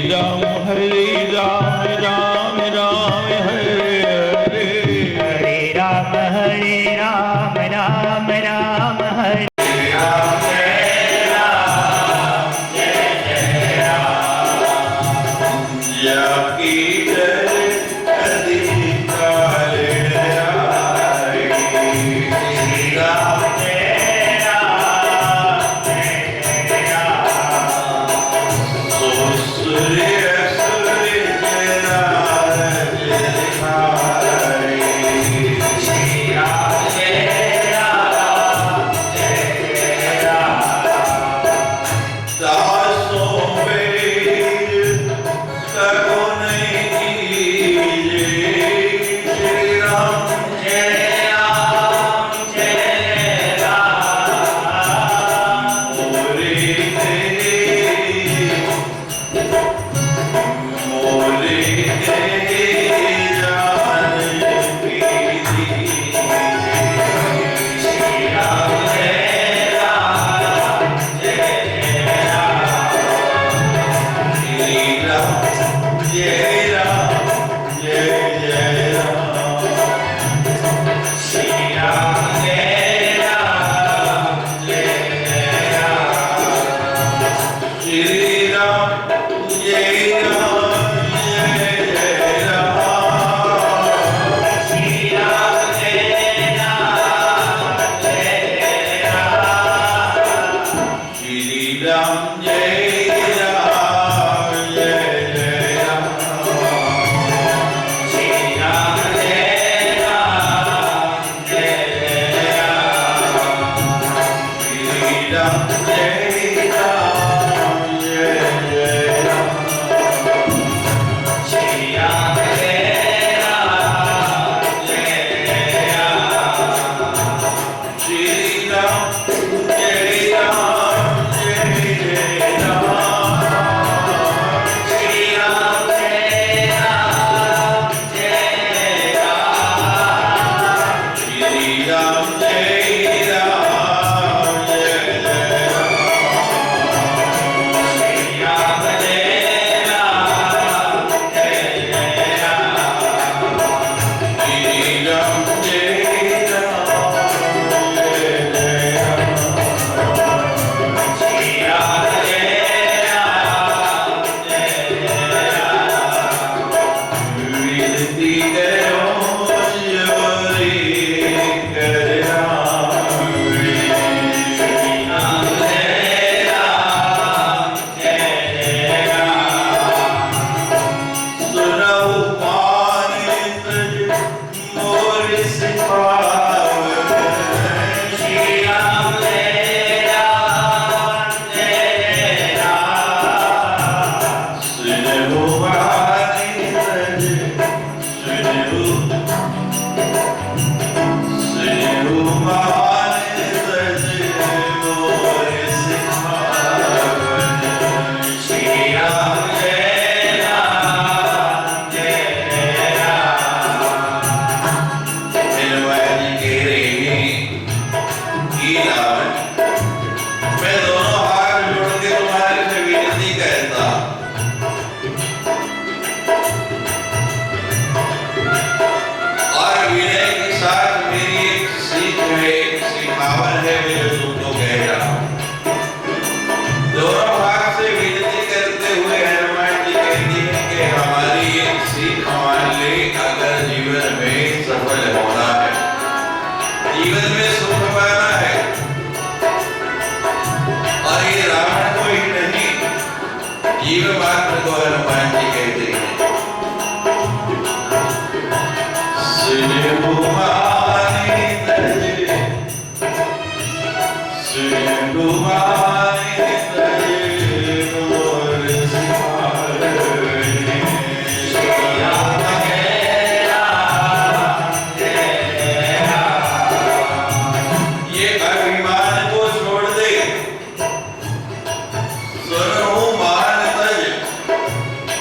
राम हरे राम राम राम हरे हरे हरे राम राम राम हरे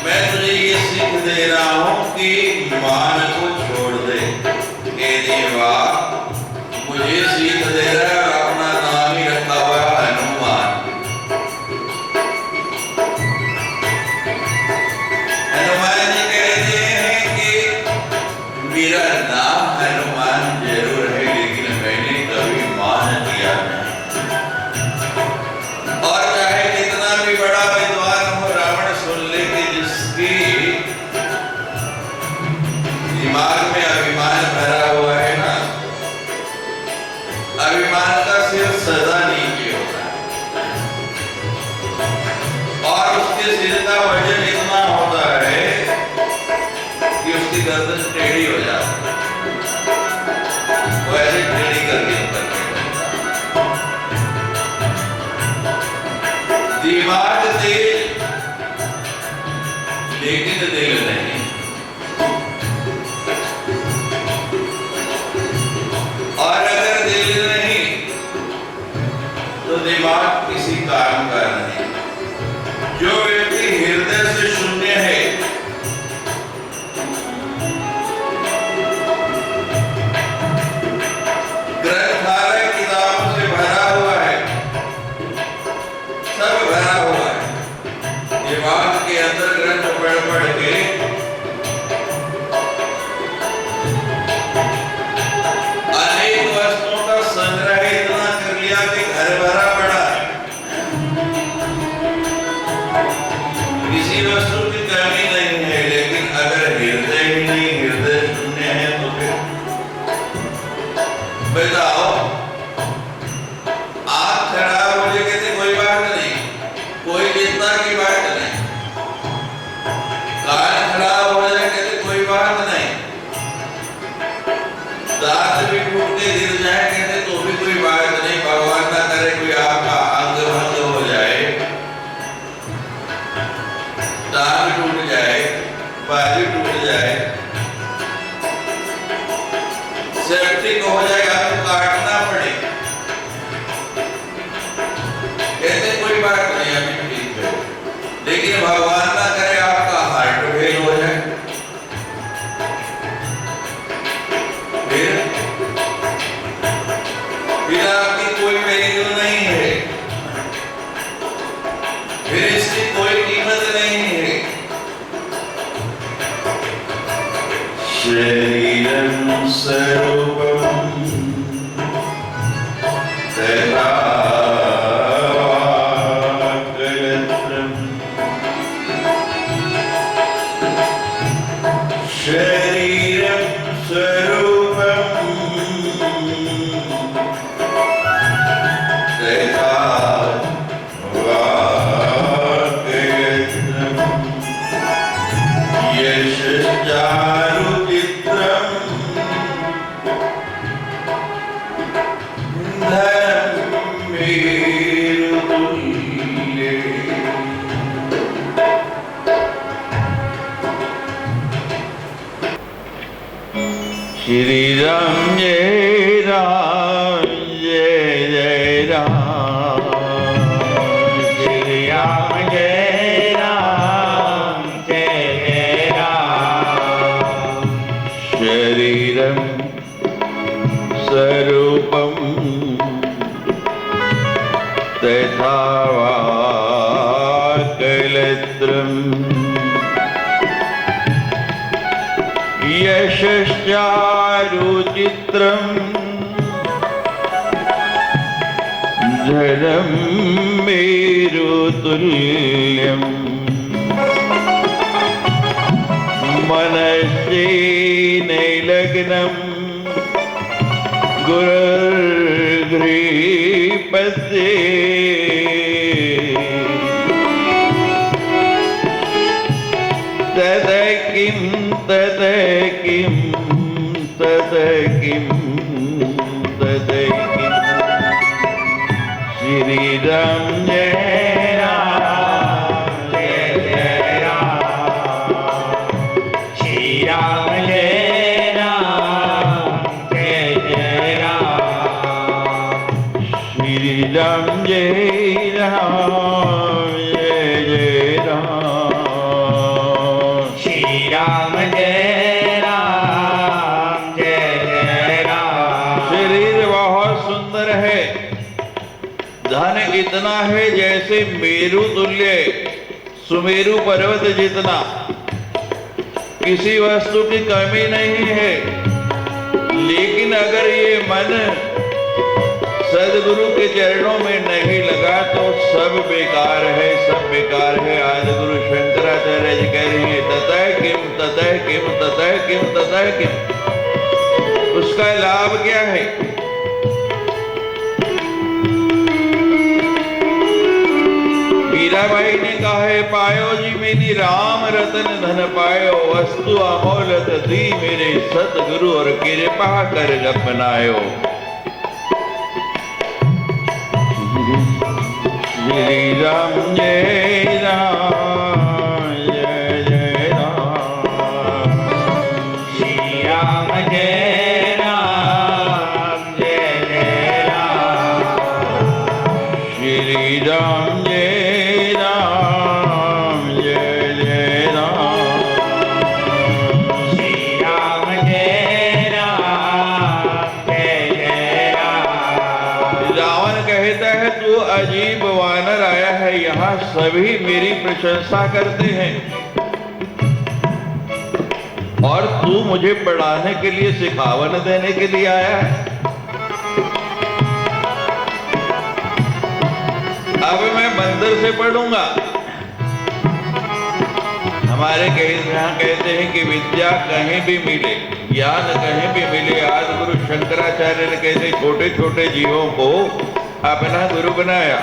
मैं लेकिन दिल नहीं। और अगर दिल नहीं तो दिमाग किसी काम का नहीं। जो व्यक्ति हृदय से शून्य है, ग्रंथालय किताबों से भरा हुआ है, सब भरा हुआ है, दिमाग के अंदर ग्रंथ पढ़ पढ़ के अनेक वस्तुओं का संग्रह इतना कर लिया कि घर भरा पड़ा है। किसी वस्तु की कमी नहीं है, लेकिन अगर हृदय ही नहीं, हृदय शून्य है तो फिर बताओ, आँख खराब हो जाए कहते कोई बात नहीं, कोई चिंता की बात नहीं। कान खराब हो जाए कहते कोई बात नहीं। दांत भी टूट के गिर जाए कहते तो भी कोई बात नहीं। भगवान ना करे कोई आपका अंग भंग हो जाए, टांग टूट जाए, बाजू टूट जाए, सेप्टिक हो जाएगा तो काटना पड़े, कहते कोई बात नहीं, अभी ठीक है। लेकिन भगवान ना करे आपका हार्ट फेल हो जाए, फिर आपकी कोई वैल्यू नहीं है, फिर इसकी कोई कीमत नहीं है। शरीरं स्वरूपं तथा कलत्रं, शरीरं स्वरूपं तथा यशश्चारुचित्रं धर्ममेरुतुल्ये। श्री राम जय राम जय जय राम, श्री राम जय राम जय जय राम। शरीरं स्वरूपं तथा वाक्कलत्रं, यशश्चारुचित्रं जलं मेरुतुल्यं, मनश्चैनैलग्नं गुरुर्गृहीपते। तद किं तद किं तद किं तद किं। श्री राम जय राम जय जय राम, श्री राम जय राम जय जय राम, श्री राम जय राम जय जय राम, श्री राम जय राम जय जय राम। शरीर बहुत सुंदर है, धन इतना है जैसे मेरु तुल्य, सुमेरु पर्वत जितना, किसी वस्तु की कमी नहीं है। लेकिन अगर ये मन सदगुरु के चरणों में नहीं लगा तो सब बेकार है, सब बेकार है। आज गुरु शंकराचार्य जी कह रहे हैं ततः किम ततः किम ततः किम ततः किम। उसका लाभ क्या है? मीराबाई ने कहा है पायो जी मेरी राम रतन धन पायो, वस्तु अमोलत दी मेरे सतगुरु और कृपा कर अपनायो। श्री राम जय राम जय जय सभी मेरी प्रशंसा करते हैं और तू मुझे पढ़ाने के लिए, सिखावन देने के लिए आया है। अब मैं बंदर से पढ़ूंगा। हमारे यहाँ कहते हैं कि विद्या कहीं भी मिले, ज्ञान कहीं भी मिले। आज गुरु शंकराचार्य ने कैसे छोटे छोटे जीवों को अपना गुरु बनाया।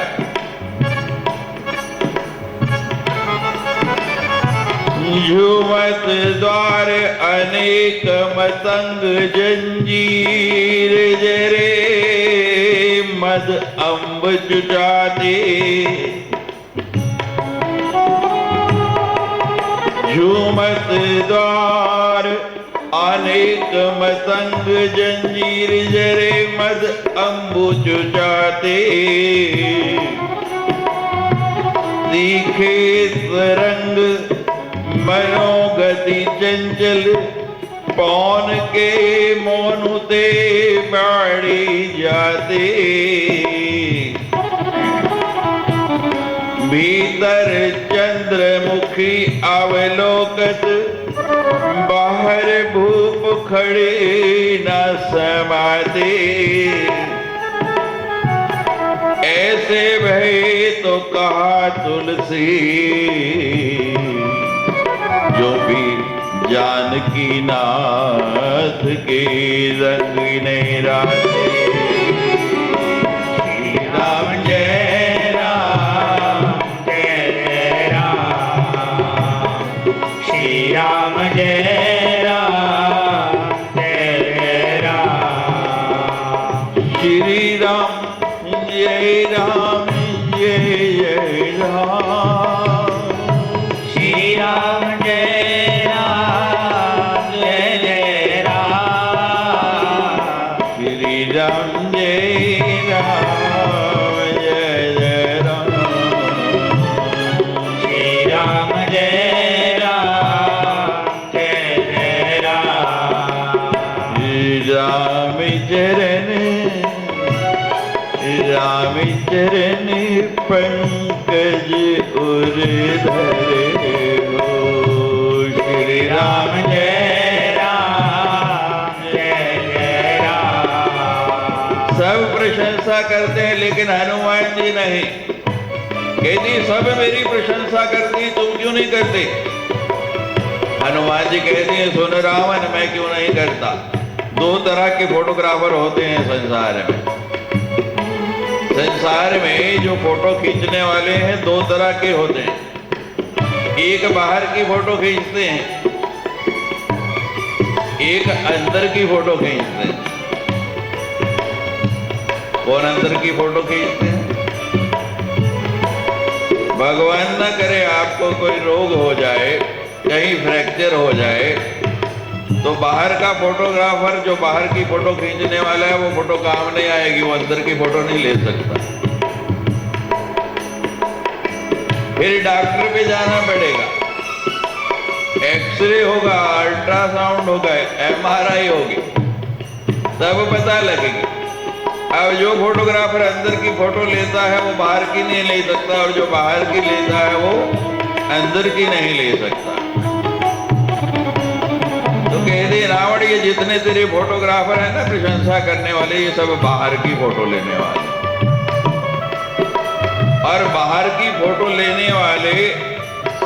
झूमत द्वार अनेक मतंग जंजीर जरे, मद अम्ब जुटाते। झूमत द्वार अनेक मतंग जंजीर जरे, मद अम्बु जुटाते। तीखे तरंग मनोगति चंचल, पौन के मोनुते बाड़ी जाते। भीतर चंद्रमुखी अवलोकत, बाहर भूप खड़े न समाते। ऐसे भय तो कहा तुलसी, जो भी जानकी नाथ के रंग नहीं राते। श्री राम जय राम जय जय राम, श्री राम जय राम जय जय राम, श्री राम जय राम जय जय राम, श्री राम जय राम जय जय राम, श्री राम जय राम जय जय राम, श्री राम जय राम जय जय राम, राम चरण पंकज उर धरे हो। श्री राम राम जय राम जय जय राम। सब प्रशंसा करते हैं, लेकिन हनुमान जी नहीं। कहती सब मेरी प्रशंसा करती, तुम क्यों नहीं करते? हनुमान जी कहते हैं सुन रावण, मैं क्यों नहीं करता। दो तरह के फोटोग्राफर होते हैं संसार में। संसार में जो फोटो खींचने वाले हैं दो तरह के होते हैं। एक बाहर की फोटो खींचते हैं, एक अंदर की फोटो खींचते हैं। कौन अंदर की फोटो खींचते हैं? भगवान न करे आपको कोई रोग हो जाए, कहीं फ्रैक्चर हो जाए, तो बाहर का फोटोग्राफर जो बाहर की फोटो खींचने वाला है वो फोटो काम नहीं आएगी, वो अंदर की फोटो नहीं ले सकता। फिर डॉक्टर पे जाना पड़ेगा, एक्सरे होगा, अल्ट्रासाउंड होगा, MRI होगी, तब पता लगेगी। अब जो फोटोग्राफर अंदर की फोटो लेता है वो बाहर की नहीं ले सकता, और जो बाहर की लेता है वो अंदर की नहीं ले सकता। तो कहते रावण, ये जितने तेरे फोटोग्राफर हैं ना प्रशंसा करने वाले, ये सब बाहर की फोटो लेने वाले। और बाहर की फोटो लेने वाले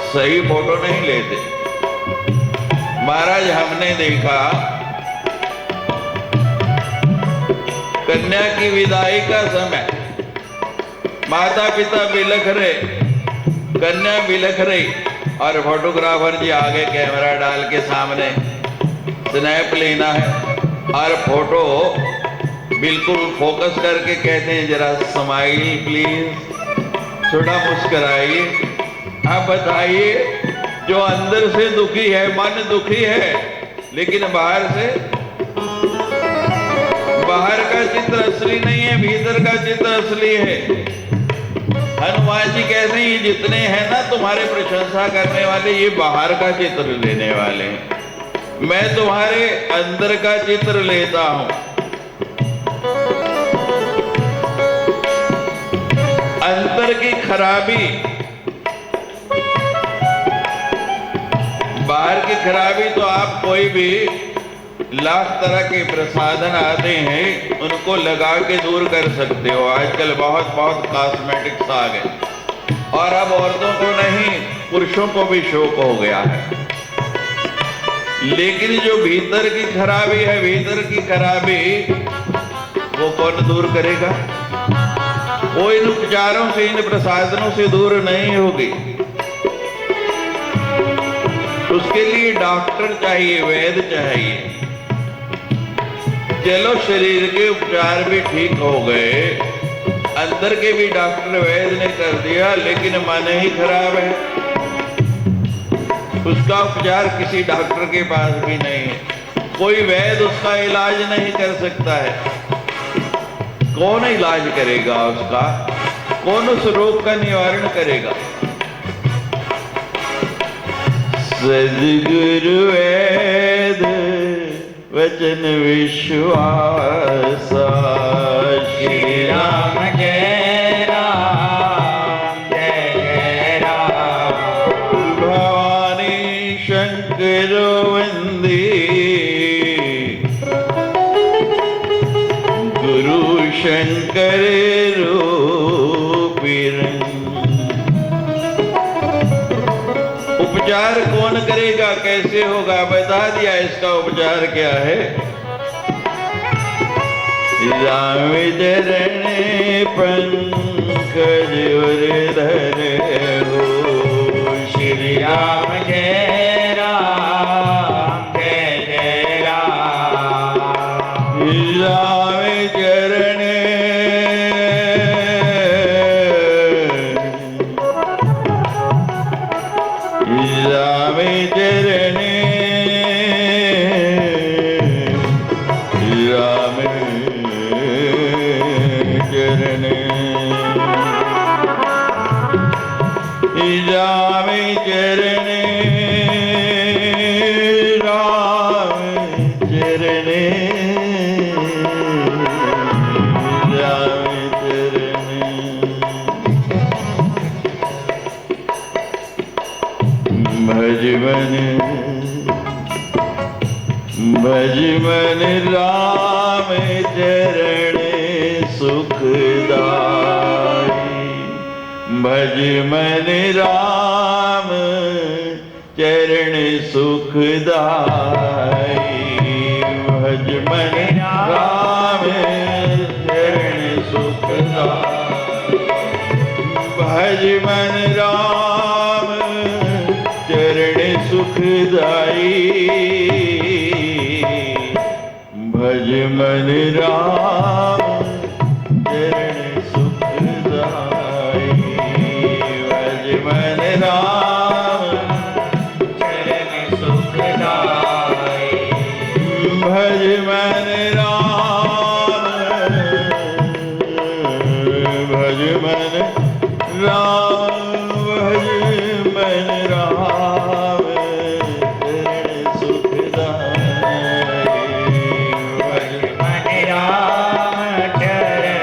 सही फोटो नहीं लेते। महाराज हमने देखा कन्या की विदाई का समय, माता पिता बिलख रहे, कन्या बिलख रही, और फोटोग्राफर जी आगे कैमरा डाल के सामने स्नैप लेना है, और फोटो बिल्कुल फोकस करके कहते हैं जरा स्माइल प्लीज, थोड़ा मुस्कुराइए। आप बताइए, जो अंदर से दुखी है, मन दुखी है, लेकिन बाहर का चित्र असली नहीं है, भीतर का चित्र असली है। हनुमान जी कहते हैं ये जितने हैं ना तुम्हारे प्रशंसा करने वाले, ये बाहर का चित्र लेने वाले हैं, मैं तुम्हारे अंदर का चित्र लेता हूं। अंतर की खराबी की खराबी तो आप कोई भी लाख तरह के प्रसाधन आते हैं उनको लगा के दूर कर सकते हो। आजकल बहुत बहुत कॉस्मेटिक्स आ गए और अब औरतों को नहीं पुरुषों को भी शौक हो गया है। लेकिन जो भीतर की खराबी है, भीतर की खराबी वो कौन दूर करेगा? वो इन उपचारों से, इन प्रसाधनों से दूर नहीं होगी। उसके लिए डॉक्टर चाहिए, वैद्य चाहिए। चलो शरीर के उपचार भी ठीक हो गए, अंदर के भी डॉक्टर वैद्य ने कर दिया, लेकिन मन ही खराब है, उसका उपचार किसी डॉक्टर के पास भी नहीं है। कोई वैद्य उसका इलाज नहीं कर सकता है। कौन इलाज करेगा उसका? कौन उस रोग का निवारण करेगा? सद्गुरु वेद वचन विश्वास, श्री राम जय राम जय जय राम। भवानी शंकर वंदे, गुरु शंकर रूपिरंग। उपचार कौन करेगा, कैसे होगा? बता दिया इसका उपचार क्या है। राम चरण पंकज धरे हो, श्री राम जय राम जय जय राम। राम चरण राम चरण राम चरण राम चरण राम चरण राम चरण। भज मन राम चरण सुखदाई, भज मन राम चरण सुखदाई, भज मन राम चरण सुखदाई, भज मन राम चरण सुखदाई, भज मन राम चरण सुखदाई, भज मन राम चरण सुखदाई, भज मन राम, भज मन राम, भज मन राम चरण सुखदाई, भज मन राम चरण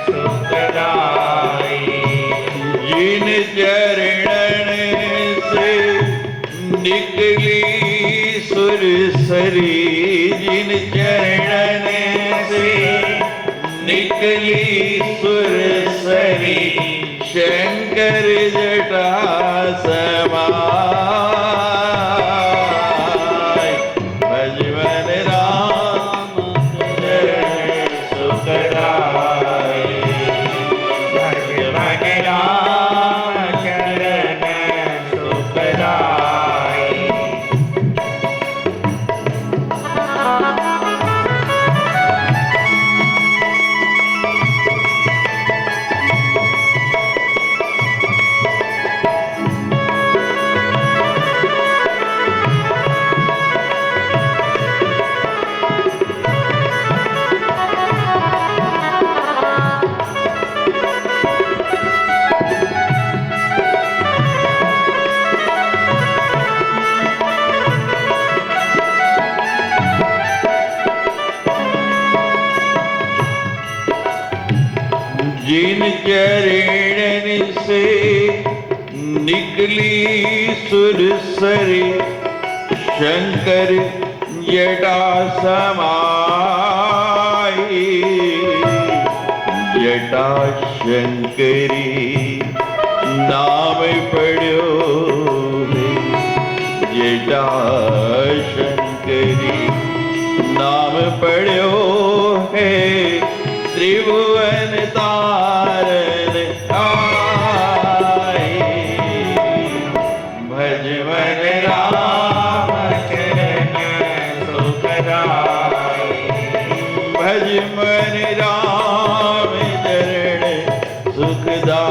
सुखदाई। जिन चरणन से निकली सुरसरी, जिन चरणन से निकली सुरसरी, शंकर जटा समाय, भज मन राम चरण सुखदाई, भज मन राम चरण सुखदाई। जिन चरणन से निकली सुरसरी, शंकर जटा समाई जटा शंकरी नाम पढ़ो जटा शंकरी नाम पढ़ो है त्रिभुवन तारन आई भज मन राम चरण सुखदाई भज मन राम चरण सुखदाई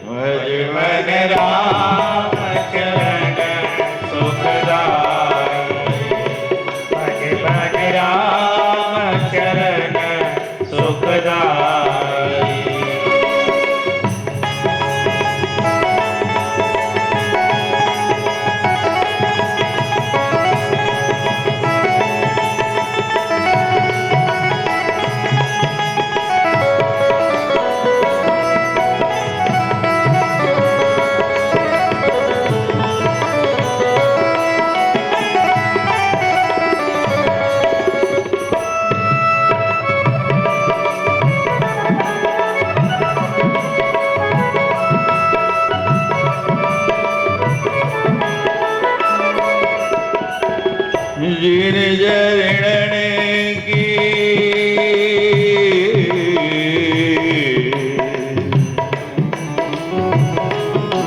भज मन राम चरण सुखदाई भज राम चरण सुखदाई जिन चरण की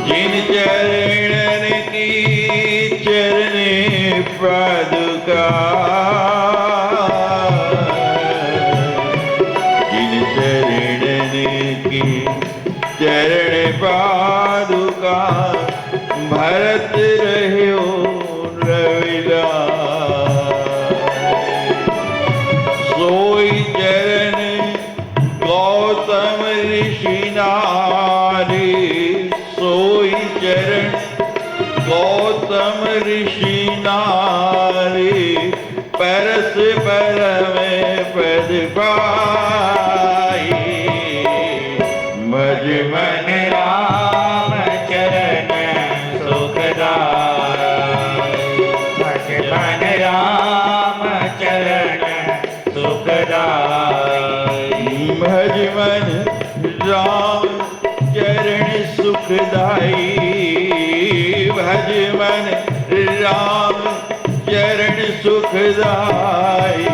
जिन चरण की चरण पादुका जिन चरण की चरण पादुका भरत रहो रविला सोई चरण गौतम ऋषि नारी सोई चरण गौतम ऋषि नारी परस पर में पद पाई भज मन राम चरण सुखदाई भज मन राम चरण सुखदाई भज मन राम चरण सुखदाई भज मन राम चरण सुखदाई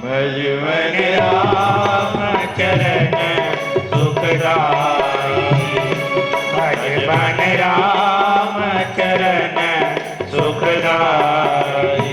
भज मन राम चरण सुखदाई भज मन राम चरण सुखदाई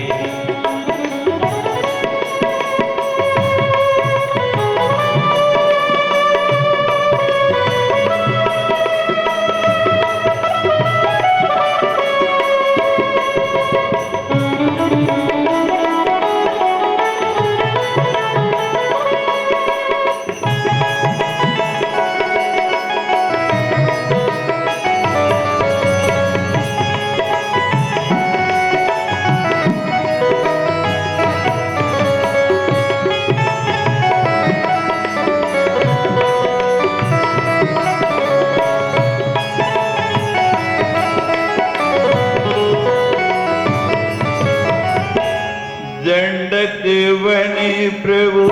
दंडक वन प्रभु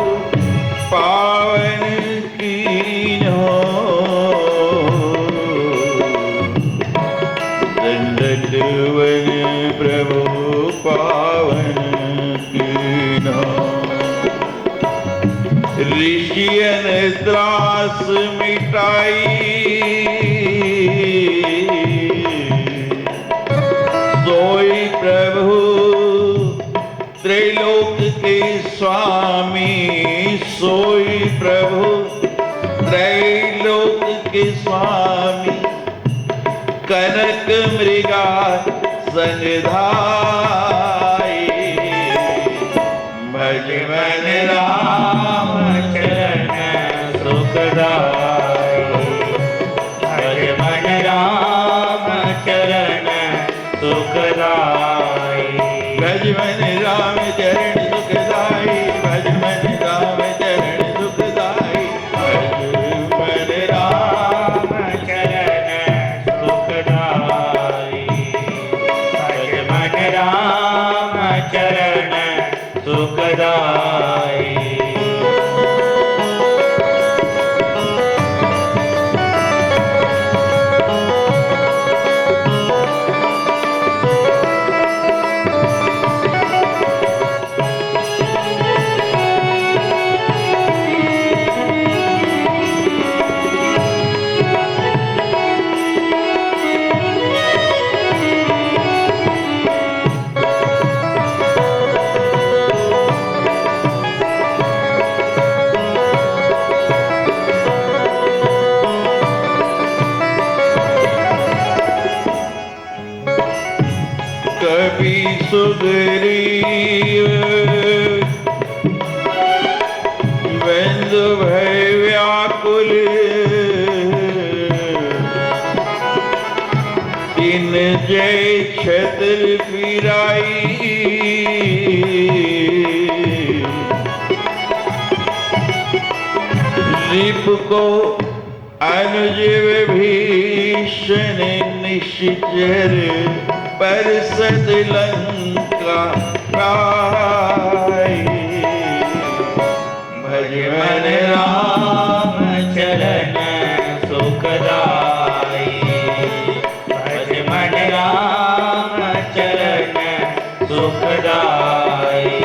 पावन कीन्हो दंडक वन प्रभु पावन कीन्हो ऋषियन त्रास मिटाई सोई प्रभु त्रैलोक के स्वामी सोई प्रभु त्रैलोक के स्वामी कनक मृगा संधाई भज मन राम चरण सुखदाई भज मन राम चरण सुखदाई भज मन राम चरण सुखदाई भज मन राम चरण सुखदाई भज मन राम चरण सुखदाई कपि सुग्रीव बंधु भय व्याकुल तीन जय छत्र फिराई रिप को अनुज विभीषण निश्चर परसद लंका पाई भज मन राम चरण सुखदाई भज मन राम चरण सुखदाई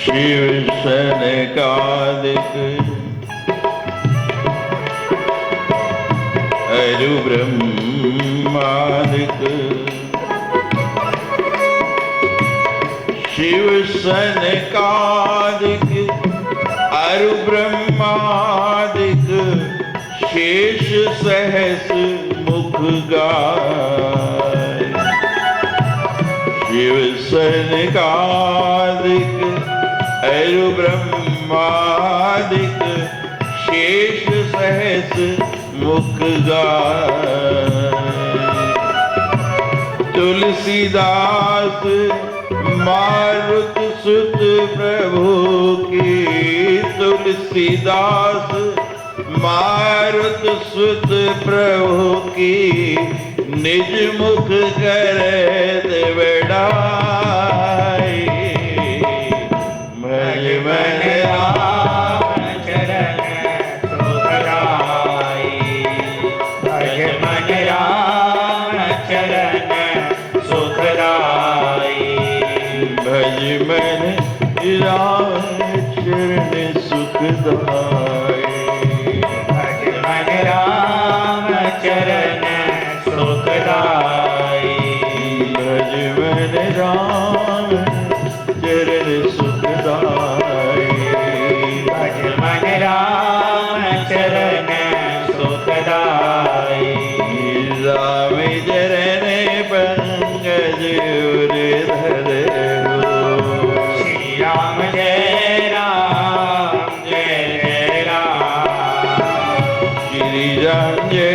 शिव सनकादिक अरु ब्रह्मादिक शिव सनकादिक अरु ब्रह्मादिक शेष सहस मुख गाय शिव सनकादिक अरु ब्रह्मादिक शेष सहस मुख गाय तुलसीदास मारुत सुत प्रभु की तुलसीदास मारुत सुत प्रभु की निज मुख करत बड़ाई भज मन राम चरण सुखदाई भज मन राम चरण सुखदाई भज मन राम चरण सुखदाई भज मन राम चरण सुखदाई भज मन राम चरण सुखदाई भज मन राम चरण सुखदाई राम चरण पंकज उर धरे हो श्री राम जय राम जय जय राम श्री राम जय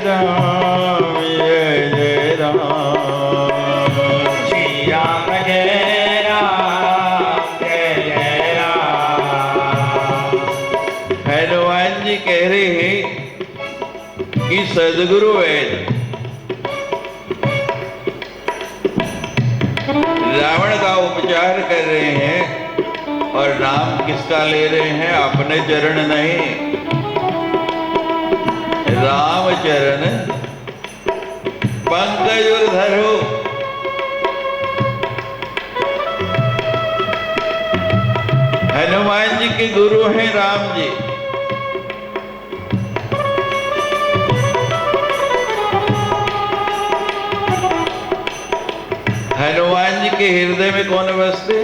राम जय जय राम श्री राम जय राम जय जय राम हनुमान जी कह रहे हैं कि सदगुरु वेद रावण का उपचार कर रहे हैं और नाम किसका ले रहे हैं? अपने चरण नहीं, राम चरण पंकज उर धरो। हनुमान जी के गुरु हैं राम जी। हनुमान जी के हृदय में कौन बसते?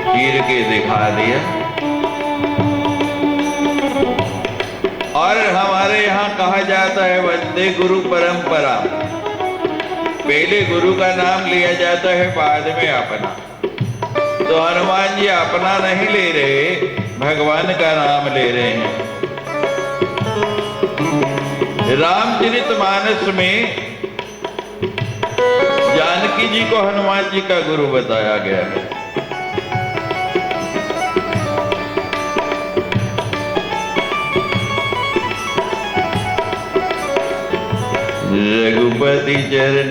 चीर के दिखा दिया। और हमारे यहाँ कहा जाता है वंदे गुरु परंपरा। पहले गुरु का नाम लिया जाता है, बाद में अपना। तो हनुमान जी अपना नहीं ले रहे, भगवान का नाम ले रहे हैं। रामचरितमानस में जानकी जी को हनुमान जी का गुरु बताया गया है। रघुपति चरण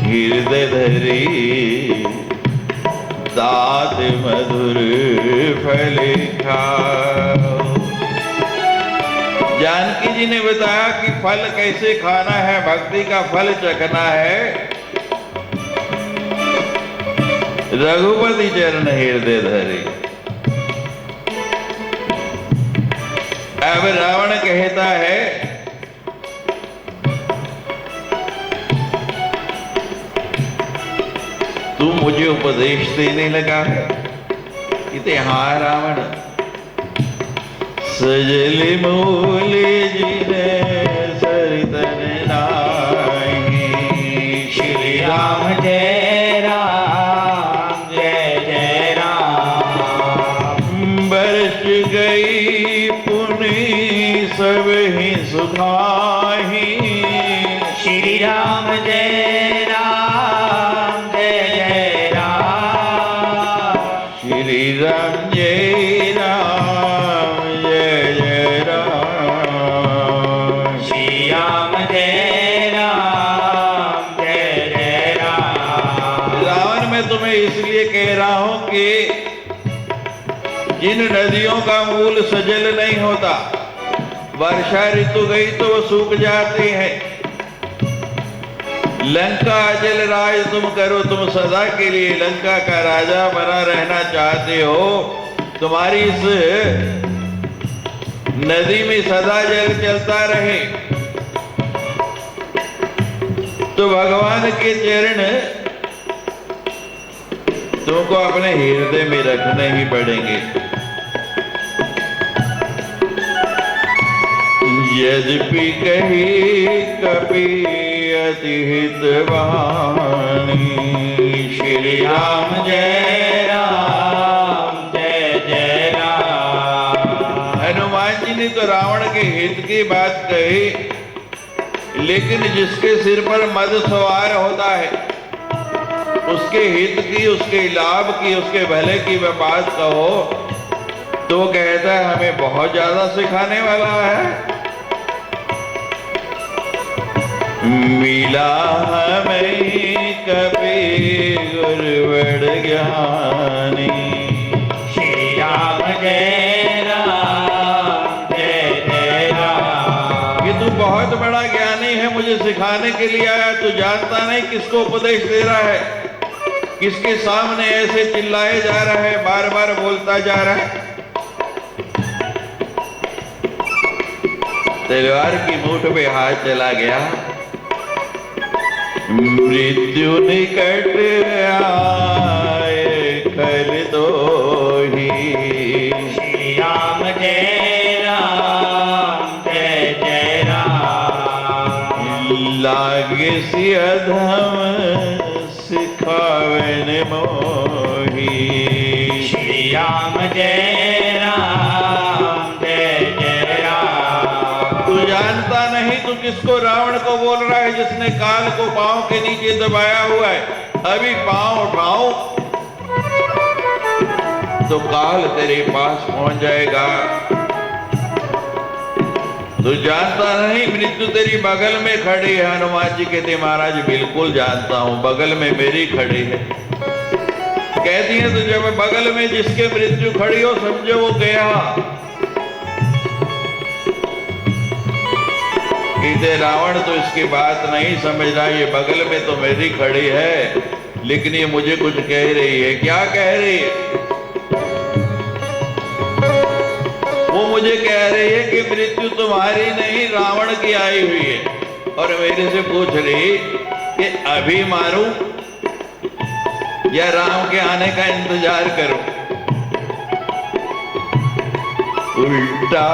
हृदय धरी दात मधुर फल खाओ। जानकी जी ने बताया कि फल कैसे खाना है, भक्ति का फल चखना है। रघुपति चरण हृदय धरे। अब रावण कहता है तू मुझे उपदेश देने लगा है। कहते हाँ रावण, सजल मूल जिने सरितन नाहि। श्री राम जय राम जय जय राम। बरस गई पुनि सब ही सुखाही। श्री राम जय राम जय जय राम। श्री राम जय राम जय जय राम। श्री राम जय राम जय जय राम। रावण, मैं तुम्हें इसलिए कह रहा हूं कि जिन नदियों का मूल सजल नहीं होता, वर्षा ऋतु गई तो वो सूख जाती है। लंका अजल राज तुम करो, तुम सदा के लिए लंका का राजा बना रहना चाहते हो। तुम्हारी इस नदी में सदा जल चलता रहे तो भगवान के चरण तुमको अपने हृदय में रखने ही पड़ेंगे। यद्यपि कही कपि अति हितवाणी। श्री राम जय राम जय जय राम। हनुमान जी ने तो रावण के हित की बात कही, लेकिन जिसके सिर पर मद सवार होता है उसके हित की, उसके लाभ की, उसके भले की वह बात कहो तो वो कहता है हमें बहुत ज्यादा सिखाने वाला है। मिला हमें कभी गुरुवर ज्ञानी। श्री राम जय राम जय जय राम। कि तू बहुत बड़ा ज्ञानी है, मुझे सिखाने के लिए आया। तू जानता नहीं किसको उपदेश दे रहा है, किसके सामने ऐसे चिल्लाए जा रहा है, बार बार बोलता जा रहा है। तलवार की मूठ पे हाथ चला गया। मृत्यु निकट आए खल दोही। श्री राम जय राम जय जय राम। लागे सी अधम सिखावन मोही। श्री राम जय राम जय जय राम। तू जानता नहीं तू किसको रावण को बोल रहा है, जिसने काल को पांव के नीचे दबाया हुआ है। अभी पांव उठाओ तो काल तेरे पास पहुंच जाएगा। तू जानता नहीं मृत्यु तेरी बगल में खड़ी है। हनुमान जी कहते महाराज बिल्कुल जानता हूं, बगल में मेरी खड़ी है। कहती है तो जब बगल में जिसके मृत्यु खड़ी हो समझो वो गया। कहते रावण तो इसकी बात नहीं समझ रहा, ये बगल में तो मेरी खड़ी है लेकिन ये मुझे कुछ कह रही है। क्या कह रही है? वो मुझे कह रही है कि मृत्यु तुम्हारी नहीं रावण की आई हुई है, और मेरे से पूछ रही कि अभी मारूं या राम के आने का इंतजार करूं। उल्टा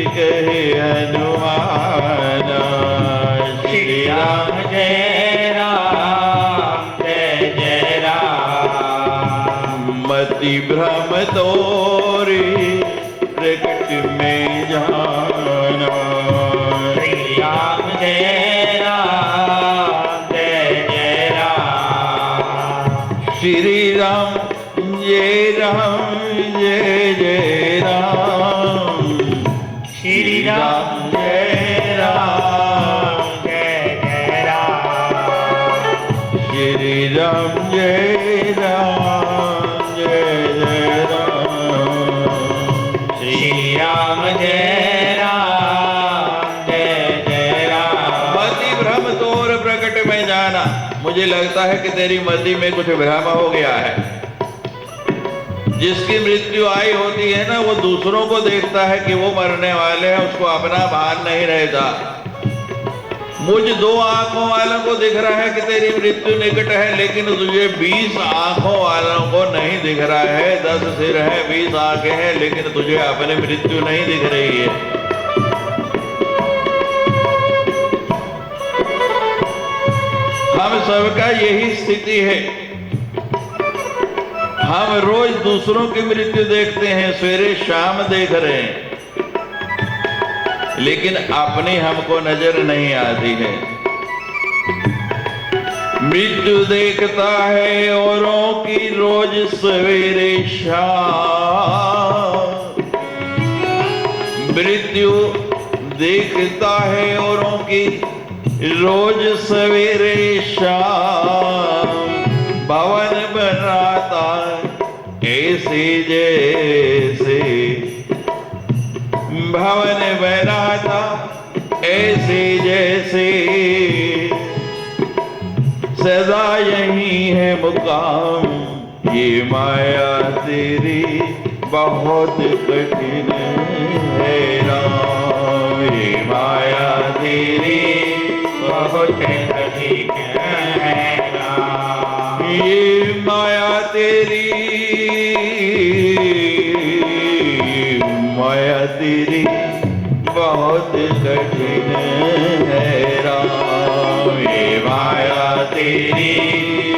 कहे हनुमान। श्री राम जय राम जय जय राम। मति भ्रम तोरी प्रकट में जाना। श्री राम जय राम जय जय राम। श्री राम जय राम जय जय राम। श्री राम जय राम जय जय राम। श्री राम जय है कि तेरी मति में कुछ भ्रम हो गया है। जिसकी मृत्यु आई होती है ना, वो दूसरों को देखता है कि वो मरने वाले हैं, उसको अपना भान नहीं रहता। मुझ 2 आंखों वालों को दिख रहा है कि तेरी मृत्यु निकट है, लेकिन तुझे 20 आंखों वालों को नहीं दिख रहा है। 10 सिर है, 20 आंखें हैं, लेकिन तुझे अपनी मृत्यु नहीं दिख रही है। हम सबका यही स्थिति है। हम रोज दूसरों की मृत्यु देखते हैं, सवेरे शाम देख रहे हैं, लेकिन अपनी हमको नजर नहीं आती है। मृत्यु देखता है औरों की रोज सवेरे शाम, मृत्यु देखता है औरों की रोज सवेरे शाम। भवन बनाता ऐसे जैसे, भवन बनाता ऐसे जैसे, सदा यही है मुकाम। ये माया तेरी बहुत कठिन है राम, ये माया तेरी बहुत कठिन है राम, ये माया तेरी, माया तेरी बहुत कठिन है राम, ये माया तेरी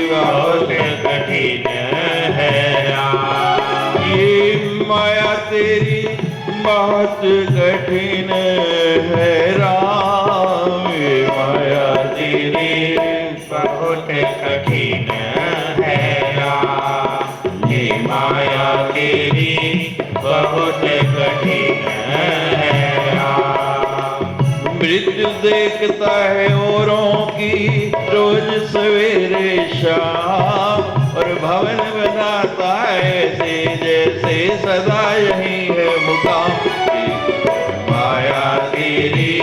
बहुत कठिन है राम, ये माया तेरी बहुत कठिन है राम, ये माया तेरी बहुत कठिन है राम, ये माया तेरी बहुत कठिन है राम। मृत्यु देखता है औरों की रोज सवेरे शाम, और भवन बनाता है ऐसे जैसे, सदा यही है मुकाम। माया तेरी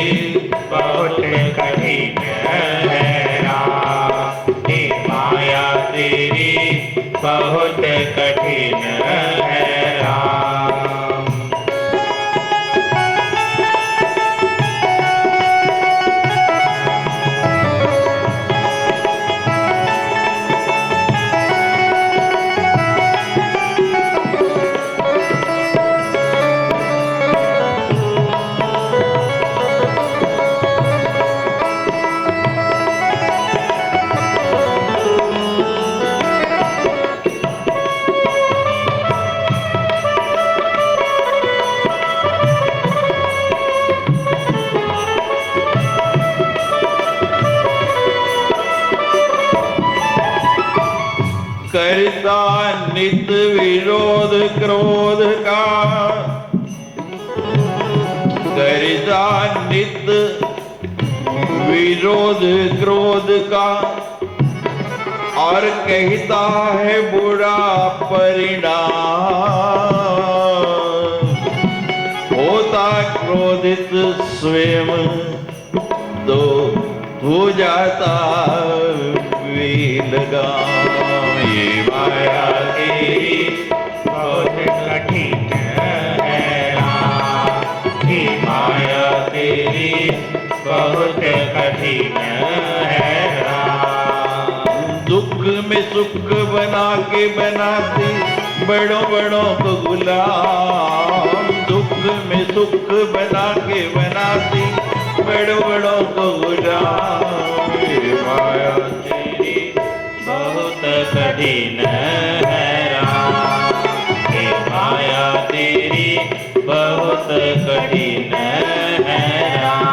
बहुत कठिन है राम, ये माया तेरी बहुत कठिन है राम। करता नित विरोध क्रोध का, करता नित विरोध क्रोध का, और कहता है बुरा परिणाम। होता क्रोधित स्वयं तो हो जाता विलगाम। ये माया तेरी बहुत कठिन है राम, ये माया तेरी बहुत कठिन है राम। दुख में सुख बना के बनाती बड़ों बड़ों को गुलाम, दुख में सुख बना के बनाती बड़ों बड़ों को गुलाम। ये माया तेरी बहुत कठिन है राम, ये माया तेरी बहुत कठिन है राम।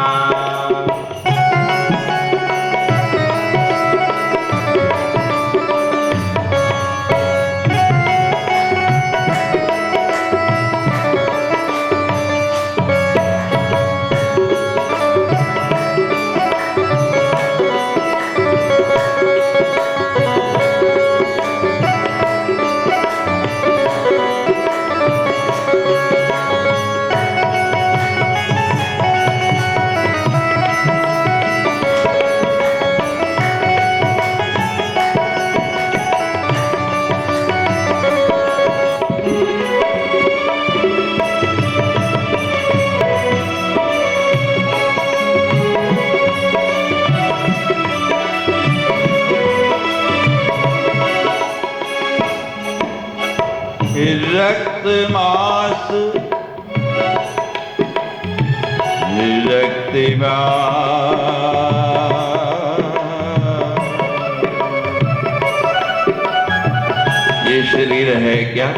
रक्त मांस रक्त ये शरीर है क्या?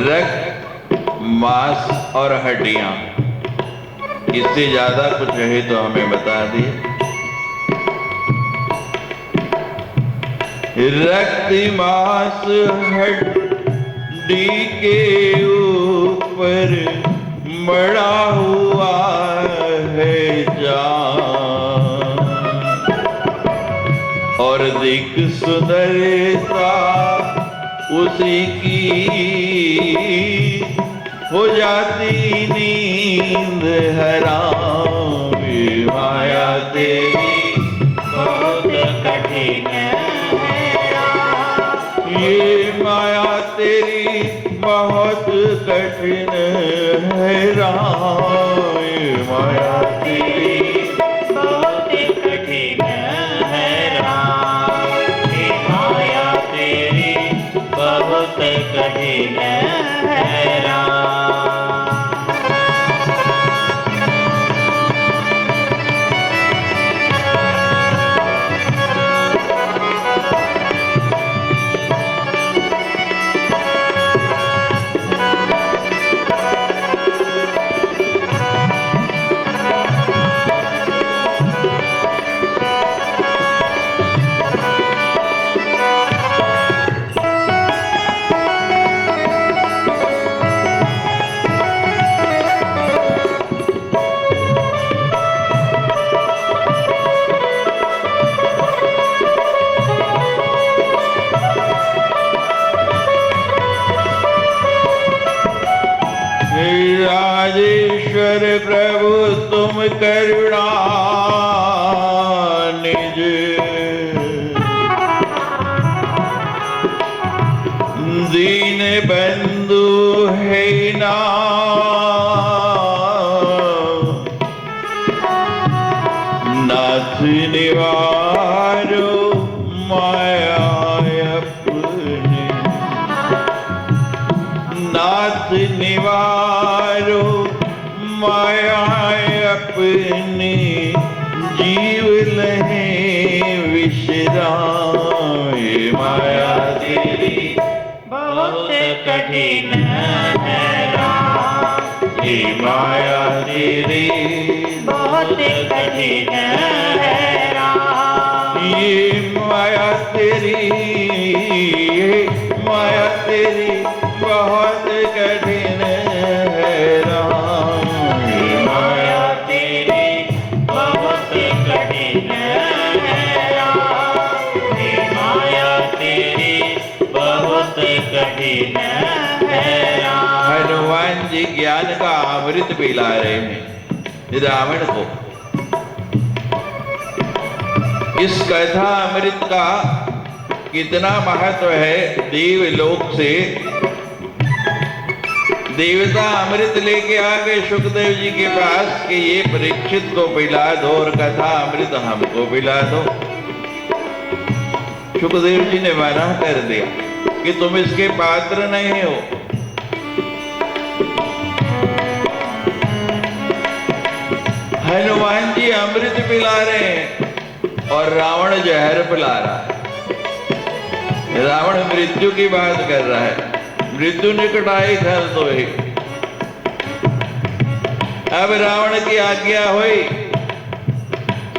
रक्त मांस और हड्डियां। इससे ज्यादा कुछ है तो हमें बता दिए। रक्त मांस हड्डी के ऊपर मड़ा हुआ है जान, और दिख सुंदरता उसी की हो जाती नींद हराम। माया तेरी बहुत कठिन है ये माया तेरी बहुत कठिन है राम। माया तेरी बहुत कठिन है राम। ये माया तेरी बहुत कठिन है राम। राजेश्वर प्रभु तुम करुणा निज दीन बंधु है ना। नाथ निवारो माया अपने, नाथ निवारो माया अपने, जीव लहे विश्राम। माया तेरी बहुत कठिन है राम। ये माया तेरी बहुत कठिन है राम। ये माया तेरी, ये माया तेरी बहुत कठिन है राम। ये माया तेरी बहुत कठिन है राम। ये माया तेरी बहुत कठिन है राम। हनुमान जी ज्ञान का अमृत पिला रहे हैं रावण को। इस कथा अमृत का कितना महत्व है। देवलोक से देवता अमृत लेके आ गए सुखदेव जी के पास कि ये परीक्षित को पिला दो और कथा अमृत हमको पिला दो। सुखदेव जी ने मना कर दिया कि तुम इसके पात्र नहीं हो। हनुमान जी अमृत पिला रहे हैं और रावण जहर पिला रहा है। रावण मृत्यु की बात कर रहा है। मृत्यु निकट आई घर तो एक। अब रावण की आज्ञा हुई,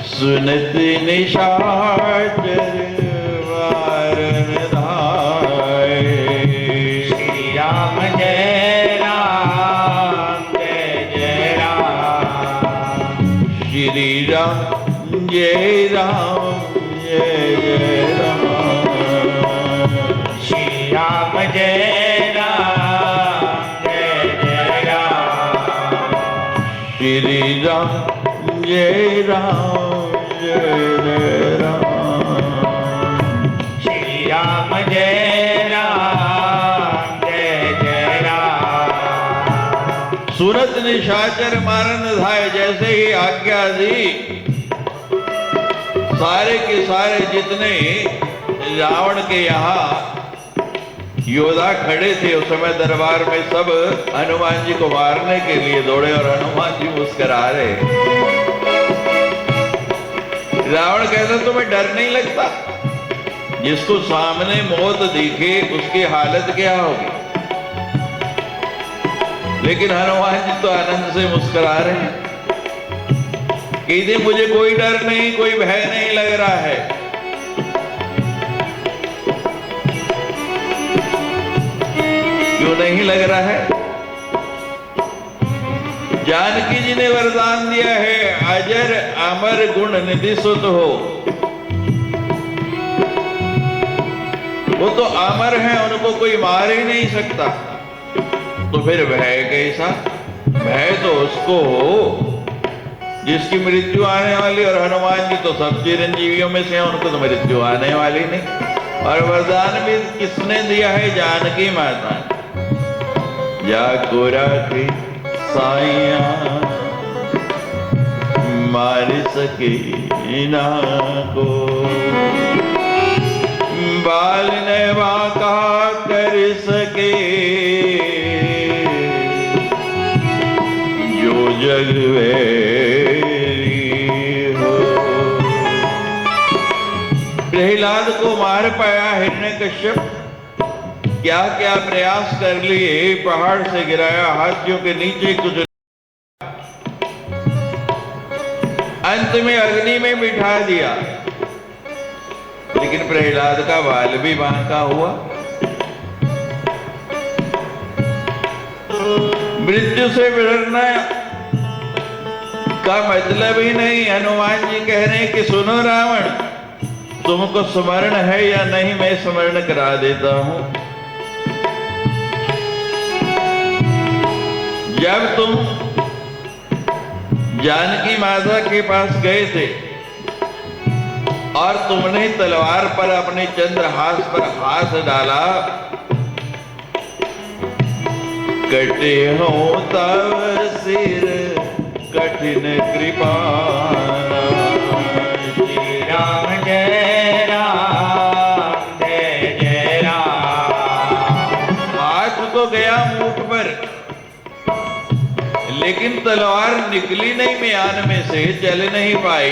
सुनत निशाचर वारन धाय। श्री राम जय राम जय जय राम। श्री राम जय राम जय जय राम। श्री राम जय राम जय जय राम। श्री राम जय राम जय जय राम। श्री राम जय राम जय जय राम। सूरत निशाचर मारन धाय। जैसे ही आज्ञा दी, सारे के सारे जितने रावण के यहाँ योद्धा खड़े थे उस समय दरबार में, सब हनुमान जी को मारने के लिए दौड़े और हनुमान जी मुस्कुरा रहे। रावण कहता तुम्हें डर नहीं लगता? जिसको सामने मौत दिखे उसकी हालत क्या होगी? लेकिन हनुमान जी तो आनंद से मुस्कुरा रहे हैं। कहते मुझे कोई डर नहीं, कोई भय नहीं लग रहा है। क्यों नहीं लग रहा है? जानकी जी ने वरदान दिया है, अजर अमर गुण निधि सुत हो। वो तो अमर है, उनको कोई मार ही नहीं सकता, तो फिर भय कैसा? भय तो उसको हो जिसकी मृत्यु आने वाली, और हनुमान जी तो सब चिरंजीवियों में से हैं, उनको तो मृत्यु आने वाली नहीं। और वरदान भी किसने दिया है? जानकी माता ने। जाको राखे साइया मार सके ना को, बाल ने वाका कर सके, जो जग वेरी हो। प्रहलाद को मार पाया हिरण्यकश्यप, क्या क्या प्रयास कर लिए, पहाड़ से गिराया, हाथियों के नीचे कुछ, अंत में अग्नि में बिठा दिया, लेकिन प्रहलाद का बाल भी बांका हुआ। मृत्यु से डरना का मतलब ही नहीं। हनुमान जी कह रहे हैं कि सुनो रावण, तुमको स्मरण है या नहीं, मैं स्मरण करा देता हूं। जब तुम जानकी माता के पास गए थे और तुमने तलवार पर अपने चंद्रहास पर हाथ डाला, कटे हो तव सिर कठिन कृपा। श्री राम जय राम जय जय राम। हाथ तो गया मुख पर, लेकिन तलवार निकली नहीं म्यान में से, चल नहीं पाई,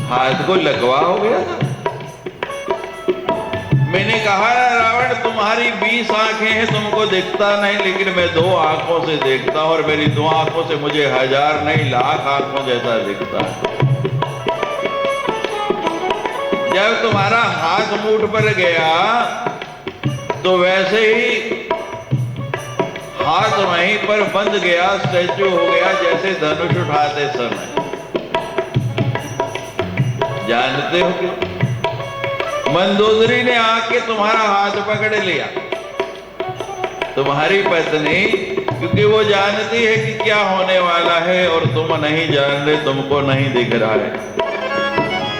हाथ को लकवा हो गया था। मैंने कहा रावण तुम्हारी 20 आंखें हैं, तुमको दिखता नहीं, लेकिन मैं 2 आंखों से देखता हूं, और मेरी 2 आंखों से मुझे 1000 नहीं लाख आंखों जैसा दिखता है। जब तुम्हारा हाथ मुठ पर गया तो वैसे ही हाथ वहीं पर बंद गया, स्टैचू हो गया, जैसे धनुष उठाते समय। जानते हो क्यों? मंदोदरी ने आके तुम्हारा हाथ पकड़ लिया, तुम्हारी पत्नी, क्योंकि वो जानती है कि क्या होने वाला है, और तुम नहीं जान रहे, तुमको नहीं दिख रहा है।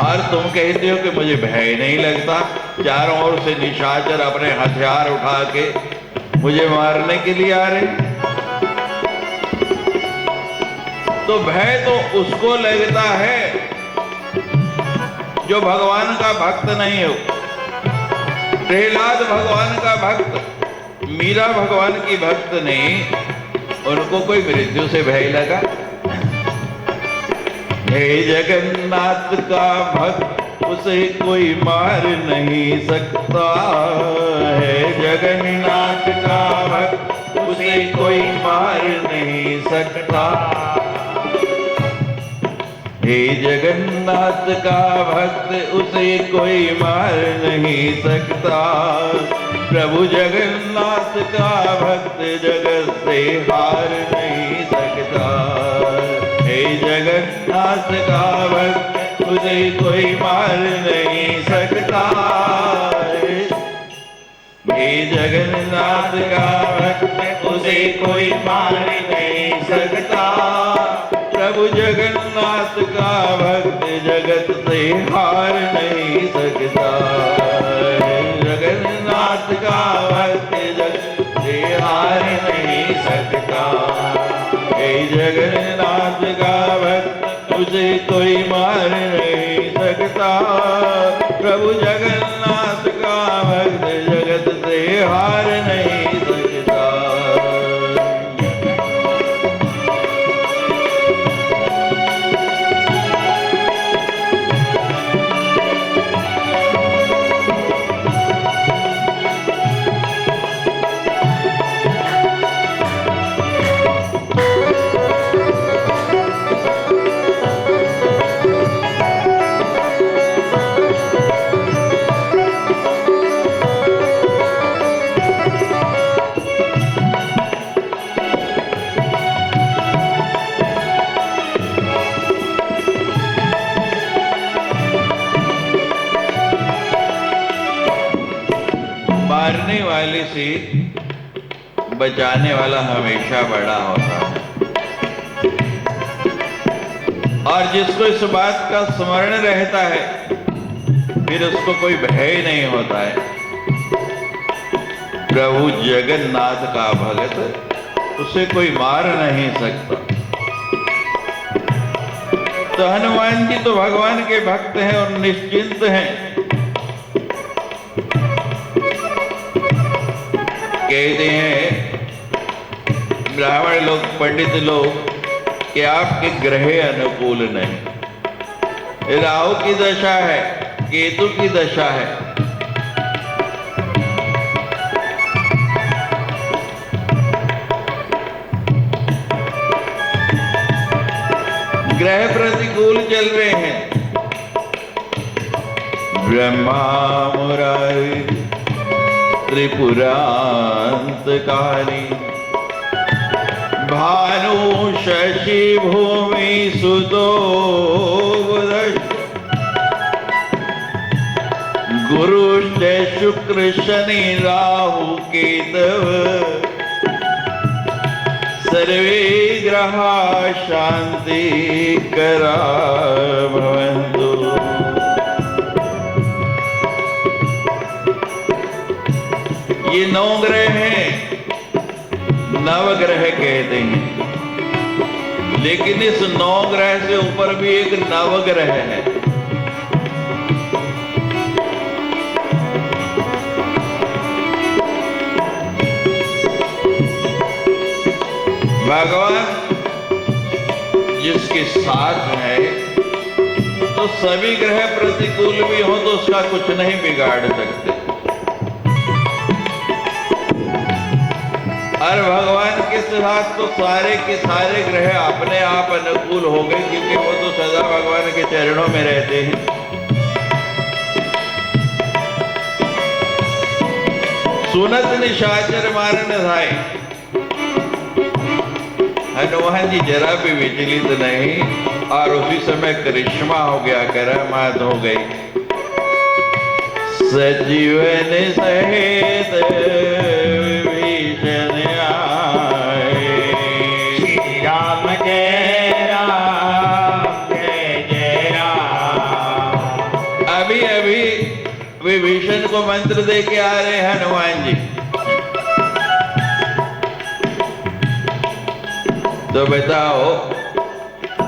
और तुम कहते हो कि मुझे भय नहीं लगता। चारों ओर से निशाचर अपने हथियार उठा के मुझे मारने के लिए आ रहे। तो भय तो उसको लगता है जो भगवान का भक्त नहीं हो। प्रहलाद भगवान का भक्त, मीरा भगवान की भक्त नहीं, उनको कोई मृत्यु से भय लगा? हे जगन्नाथ का भक्त, उसे कोई मार नहीं सकता है। जगन्नाथ का भक्त, उसे कोई मार नहीं सकता। हे जगन्नाथ का भक्त, उसे कोई मार नहीं सकता। प्रभु जगन्नाथ का भक्त, जगत से हार नहीं सकता। हे जगन्नाथ का भक्त, उसे कोई मार नहीं सकता। हे जगन्नाथ का भक्त, उसे कोई मार नहीं सकता। प्रभु जगन्नाथ का भक्त, जगत से हार नहीं सकता। जगन्नाथ का भक्त, जगत से हार नहीं सकता। हे जगन्नाथ का भक्त, उसे कोई मार नहीं सकता। प्रभु जगन्नाथ का भक्त, जगत मारने वाले से बचाने वाला हमेशा बड़ा होता है। और जिसको इस बात का स्मरण रहता है फिर उसको कोई भय नहीं होता है। प्रभु जगन्नाथ का भगत, उसे कोई मार नहीं सकता। तो हनुमान जी तो भगवान के भक्त हैं और निश्चिंत हैं। कहते हैं ब्राह्मण लोग, पंडित लोग कि आपके ग्रह अनुकूल नहीं, राहु की दशा है, केतु की दशा है। ग्रह प्रतिकूल चल रहे हैं। ब्रह्मा मुरारी त्रिपुरांतकारी, भानु शशि भूमि सुतो बुध, गुरुश्च शुक्र शनि राहु केतव, सर्वे ग्रहा शांति करा भवन्तु। ये 9 ग्रह हैं, नवग्रह कहते हैं। लेकिन इस 9 ग्रह से ऊपर भी एक नवग्रह है। भगवान जिसके साथ है तो सभी ग्रह प्रतिकूल भी हो तो उसका कुछ नहीं बिगाड़ सकते। और भगवान के साथ तो सारे के सारे ग्रह अपने आप अनुकूल हो गए, क्योंकि वो तो सदा भगवान के चरणों में रहते हैं। सुनत निशाचर मारन धाय, हनुमान जी जरा भी विचलित नहीं और उसी समय करिश्मा हो गया, करामात हो गई। सजीवन सहित विभीषण आए, श्री राम जय राम जय जय राम। अभी अभी विभीषण को मंत्र दे के आ रहे हैं हनुमान जी। तो बताओ,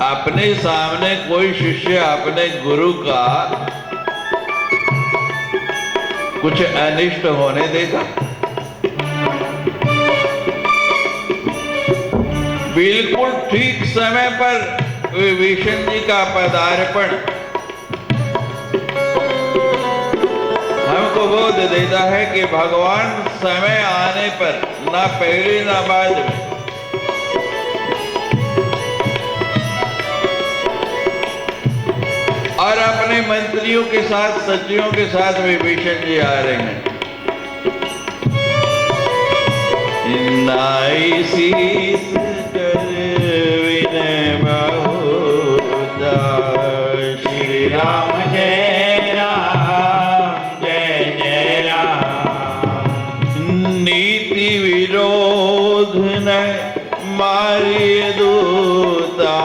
अपने सामने कोई शिष्य अपने गुरु का कुछ अनिष्ट होने देगा? बिल्कुल ठीक समय पर विभीषण जी का पदार्पण हमको बोध देता है कि भगवान समय आने पर ना पहले ना बाद में और अपने मंत्रियों के साथ, सचिवों के साथ विभीषण जी आ रहे हैं। नाई शीस कर विनय बहुधा, श्री राम जय राम जय जय राम। नीति विरोध न मारिय दूता,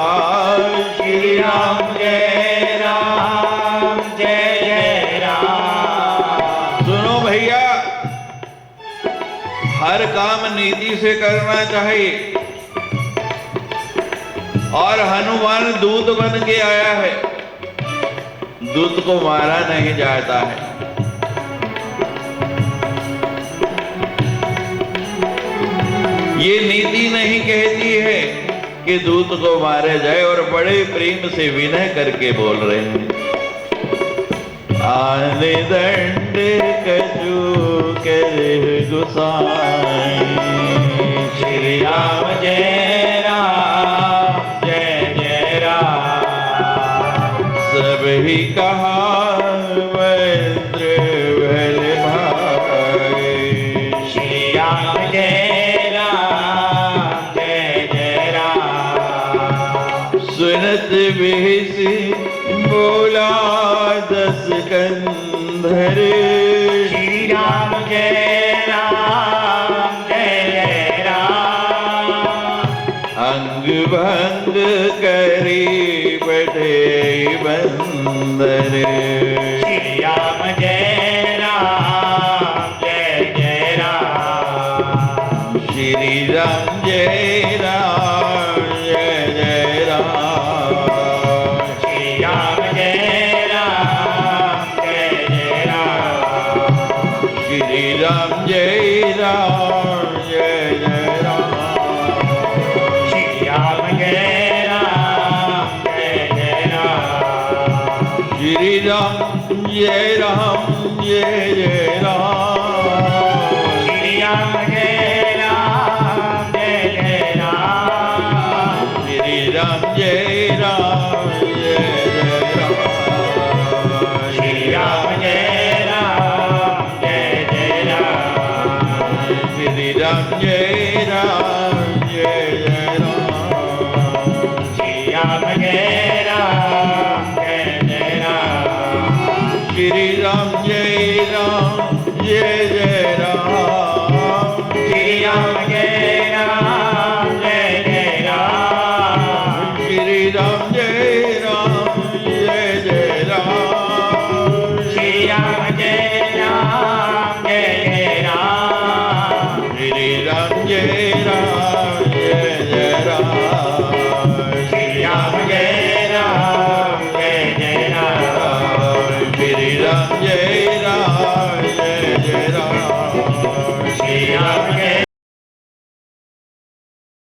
श्री राम जय राम जय जय राम। सुनो भैया, हर काम नीति से करना चाहिए। और हनुमान दूत बन के आया है, दूत को मारा नहीं जाता है। ये नीति नहीं कहती है कि दूत को मारे जाए, और बड़े प्रेम से विनय करके बोल रहे हैं। आने दंड कछु कर गुसाई, श्री राम जय राम जय जय राम। सब ही कहा मंत्र भल भाई, श्री राम जय राम जय जय राम। सुनत बेसी बोला 10 कंधर, श्री राम जय श्री राम जय राम जय जय राम श्री राम जय राम जय जय राम श्री राम जय राम जय जय राम श्री राम जय राम जय जय राम श्री राम जय राम जय जय राम श्री राम जय राम जय जय राम श्री राम जय राम जय जय राम श्री राम जय राम जय जय राम श्री राम जय राम जय जय राम श्री राम जय राम जय जय राम श्री राम जय राम जय जय राम श्री राम जय राम जय जय राम श्री राम जय राम जय जय राम श्री राम जय राम जय जय राम श्री राम जय राम जय जय राम श्री राम जय